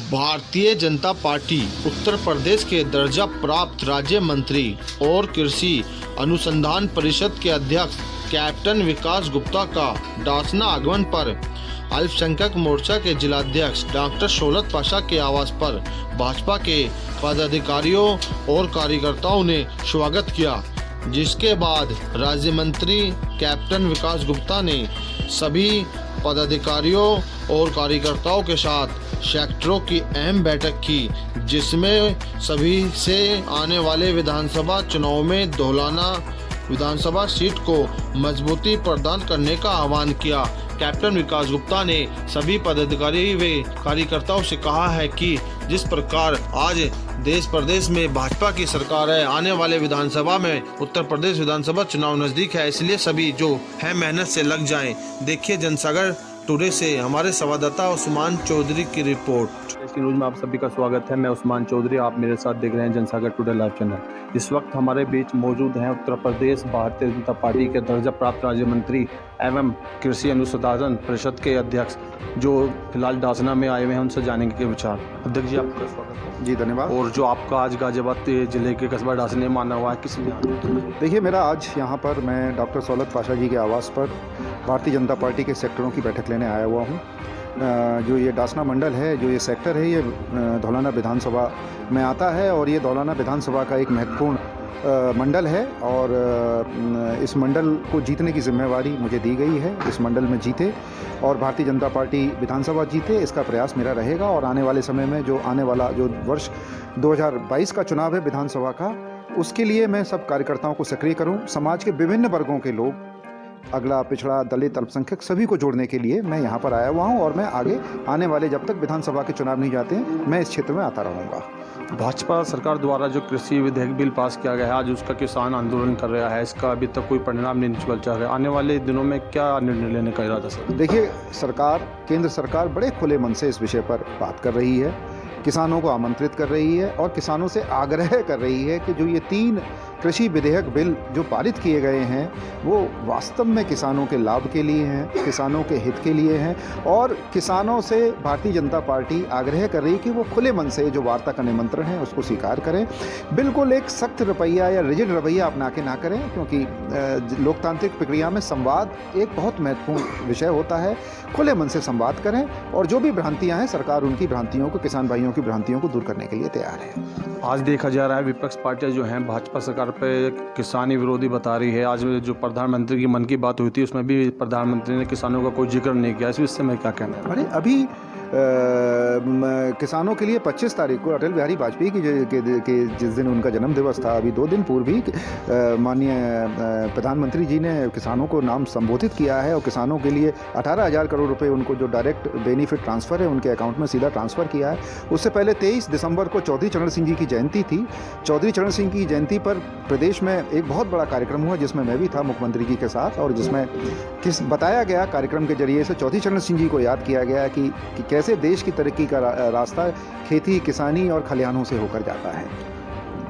Bharatiya Janata party Uttar Pradesh के दर्जा प्राप्त राज्य मंत्री और कृषि अनुसंधान परिषद के अध्यक्ष कैप्टन विकास गुप्ता का डासना आगमन पर अल्पसंख्यक मोर्चा के जिलाध्यक्ष डॉक्टर शौलत पाशा के आवास पर भाजपा के पदाधिकारियों और कार्यकर्ताओं ने स्वागत किया, जिसके बाद राज्य मंत्री कैप्टन विकास गुप्ता ने सभी पदाधिकारियों और कार्यकर्ताओं के साथ सेक्टरों की अहम बैठक की, जिसमें सभी से आने वाले विधानसभा चुनाव में धौलाना विधानसभा सीट को मजबूती प्रदान करने का आह्वान किया। कैप्टन विकास गुप्ता ने सभी पदाधिकारी व कार्यकर्ताओं से कहा है कि जिस प्रकार आज देश प्रदेश में भाजपा की सरकार है, आने वाले विधानसभा में उत्तर प्रदेश विधानसभा चुनाव नजदीक है, इसलिए सभी जो है मेहनत से लग जाएं। देखिए जनसागर टुडे से हमारे संवाददाता उस्मान चौधरी की रिपोर्ट। न्यूज में आप सभी का स्वागत है। मैं उस्मान चौधरी, आप मेरे साथ देख रहे हैं जनसागर टुडे लाइव चैनल। इस वक्त हमारे बीच मौजूद हैं उत्तर प्रदेश भारतीय जनता पार्टी के दर्जा प्राप्त राज्य मंत्री एवं कृषि अनुसंधान परिषद के अध्यक्ष, जो फिलहाल डासना में आए हुए हैं। उनसे जानेंगे के विचार। अध्यक्ष जी, आपका स्वागत है। जी धन्यवाद। और जो आपका आज गाजियाबाद जिले के कस्बा डासने में आना हुआ है, किस लिए? देखिए, मेरा आज यहाँ पर मैं डॉक्टर शौलत पाशा जी के आवास पर भारतीय जनता पार्टी के सेक्टरों की बैठक लेने आया हुआ हूँ। जो ये डासना मंडल है, जो ये सेक्टर है, ये धौलाना विधानसभा में आता है और ये धौलाना विधानसभा का एक महत्वपूर्ण मंडल है और इस मंडल को जीतने की जिम्मेवारी मुझे दी गई है। इस मंडल में जीते और भारतीय जनता पार्टी विधानसभा जीते, इसका प्रयास मेरा रहेगा। और आने वाले समय में जो वर्ष 2022 का चुनाव है विधानसभा का, उसके लिए मैं सब कार्यकर्ताओं को सक्रिय करूं। समाज के विभिन्न वर्गों के लोग, अगला, पिछड़ा, दलित, अल्पसंख्यक, सभी को जोड़ने के लिए मैं यहाँ पर आया हुआ हूँ और मैं आगे आने वाले, जब तक विधानसभा के चुनाव नहीं जाते हैं, मैं इस क्षेत्र में आता रहूँगा। भाजपा सरकार द्वारा जो कृषि विधेयक बिल पास किया गया है, आज उसका किसान आंदोलन कर रहा है, इसका अभी तक कोई परिणाम नहीं निकल रहा है। आने वाले दिनों में क्या निर्णय लेने का इरादा सर? देखिए, केंद्र सरकार बड़े खुले मन से इस विषय पर बात कर रही है, किसानों को आमंत्रित कर रही है और किसानों से आग्रह कर रही है कि जो ये 3 कृषि विधेयक बिल जो पारित किए गए हैं, वो वास्तव में किसानों के लाभ के लिए हैं, किसानों के हित के लिए हैं। और किसानों से भारतीय जनता पार्टी आग्रह कर रही है कि वो खुले मन से जो वार्ता का निमंत्रण है उसको स्वीकार करें। बिल्कुल एक सख्त रवैया या रिजिड रवैया अपना के ना करें, क्योंकि लोकतांत्रिक प्रक्रिया में संवाद एक बहुत महत्वपूर्ण विषय होता है। खुले मन से संवाद करें और जो भी भ्रांतियाँ हैं, सरकार उनकी भ्रांतियों को, किसान भाइयों की भ्रांतियों को दूर करने के लिए तैयार है। आज देखा जा रहा है विपक्ष पार्टियां जो हैं भाजपा सरकार पे किसानी विरोधी बता रही है। आज जो प्रधानमंत्री की मन की बात हुई थी, उसमें भी प्रधानमंत्री ने किसानों का कोई जिक्र नहीं किया। इस विषय में क्या कहना है? अरे अभी किसानों के लिए 25 तारीख को अटल बिहारी वाजपेयी की जिस दिन उनका जन्म दिवस था, अभी 2 दिन पूर्व ही माननीय प्रधानमंत्री जी ने किसानों को नाम संबोधित किया है और किसानों के लिए 18,000 करोड़ रुपए उनको जो डायरेक्ट बेनिफिट ट्रांसफ़र है उनके अकाउंट में सीधा ट्रांसफ़र किया है। उससे पहले 23 दिसंबर को चौधरी चरण सिंह जी की जयंती थी। चौधरी चरण सिंह की जयंती पर प्रदेश में एक बहुत बड़ा कार्यक्रम हुआ, जिसमें मैं भी था मुख्यमंत्री जी के साथ, और जिसमें बताया गया, कार्यक्रम के जरिए से चौधरी चरण सिंह जी को याद किया गया कि कैसे देश की तरक्की का रास्ता खेती, किसानी और खलिहानों से होकर जाता है।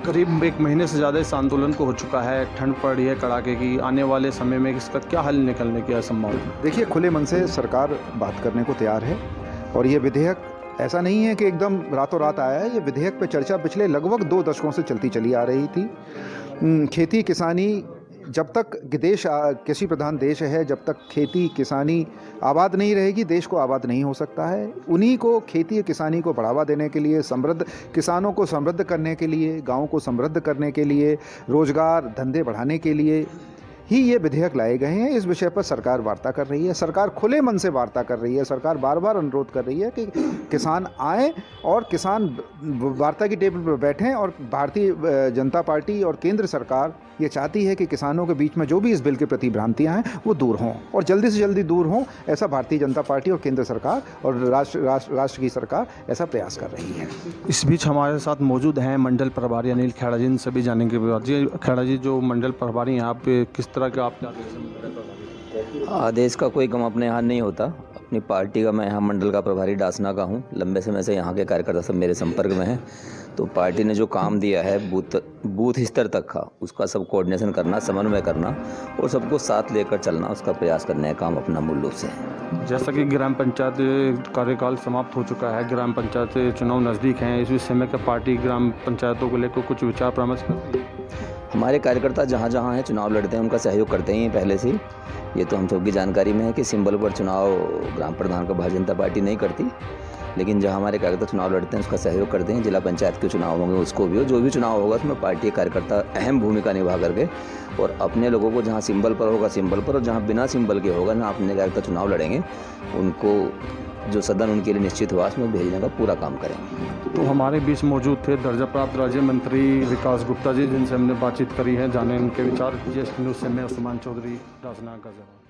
करीब 1 महीने से ज़्यादा इस आंदोलन को हो चुका है, ठंड पड़ रही है कड़ाके की। आने वाले समय में इसका क्या हल निकलने की संभावना? देखिए, खुले मन से सरकार बात करने को तैयार है और ये विधेयक ऐसा नहीं है कि एकदम रातों रात आया है। ये विधेयक पे चर्चा पिछले लगभग 2 दशकों से चलती चली आ रही थी। खेती किसानी, जब तक देश कृषि प्रधान देश है, जब तक खेती किसानी आबाद नहीं रहेगी, देश को आबाद नहीं हो सकता है। उन्हीं को, खेती किसानी को बढ़ावा देने के लिए, किसानों को समृद्ध करने के लिए, गाँव को समृद्ध करने के लिए, रोजगार धंधे बढ़ाने के लिए ही ये विधेयक लाए गए हैं। इस विषय पर सरकार वार्ता कर रही है, सरकार खुले मन से वार्ता कर रही है। सरकार बार बार अनुरोध कर रही है कि किसान आएँ और किसान वार्ता की टेबल पर बैठें। और भारतीय जनता पार्टी और केंद्र सरकार ये चाहती है कि किसानों के बीच में जो भी इस बिल के प्रति भ्रांतियां हैं वो दूर हों और जल्दी से जल्दी दूर हों। ऐसा भारतीय जनता पार्टी और केंद्र सरकार और राष्ट्र की सरकार ऐसा प्रयास कर रही है। इस बीच हमारे साथ मौजूद हैं मंडल प्रभारी अनिल खेड़ा जी। इन सभी जाने के बाद जी, खेड़ा जी, जो मंडल प्रभारी हैं, आप किस तरह के आप आदेश का कोई गम अपने यहाँ नहीं होता। अपनी पार्टी का मैं यहाँ मंडल का प्रभारी डासना का हूँ। लंबे समय से यहाँ के कार्यकर्ता सब मेरे संपर्क में हैं। तो पार्टी ने जो काम दिया है बूथ स्तर तक का, उसका सब कोऑर्डिनेशन करना, समन्वय करना और सबको साथ लेकर चलना, उसका प्रयास करने का काम अपना मूल रूप से है। जैसा कि ग्राम पंचायत कार्यकाल समाप्त हो चुका है, ग्राम पंचायत चुनाव नज़दीक हैं, इस विषय में क्या पार्टी ग्राम पंचायतों को लेकर कुछ विचार परामर्श करती है? हमारे कार्यकर्ता जहाँ जहाँ हैं चुनाव लड़ते हैं, उनका सहयोग करते ही हैं पहले से ही। ये तो हम सबकी जानकारी में है कि सिंबल पर चुनाव ग्राम प्रधान का भारतीय जनता पार्टी नहीं करती, लेकिन जहाँ हमारे कार्यकर्ता चुनाव लड़ते हैं उसका सहयोग करते हैं। जिला पंचायत के चुनाव होंगे उसको भी हो, जो भी चुनाव होगा उसमें पार्टी के कार्यकर्ता अहम भूमिका निभा करके और अपने लोगों को जहाँ सिंबल पर होगा सिंबल पर, और जहाँ बिना सिंबल के होगा ना अपने कार्यकर्ता चुनाव लड़ेंगे, उनको जो सदन उनके लिए निश्चित हुआ उसमें भेजने का पूरा काम करेंगे। तो हमारे बीच मौजूद थे दर्जा प्राप्त राज्य मंत्री विकास गुप्ता जी, जिनसे हमने बातचीत करी है। जाने उनके विचार। जीएसटी न्यूज़ से मैं उस्मान चौधरी, डासना का जवाब।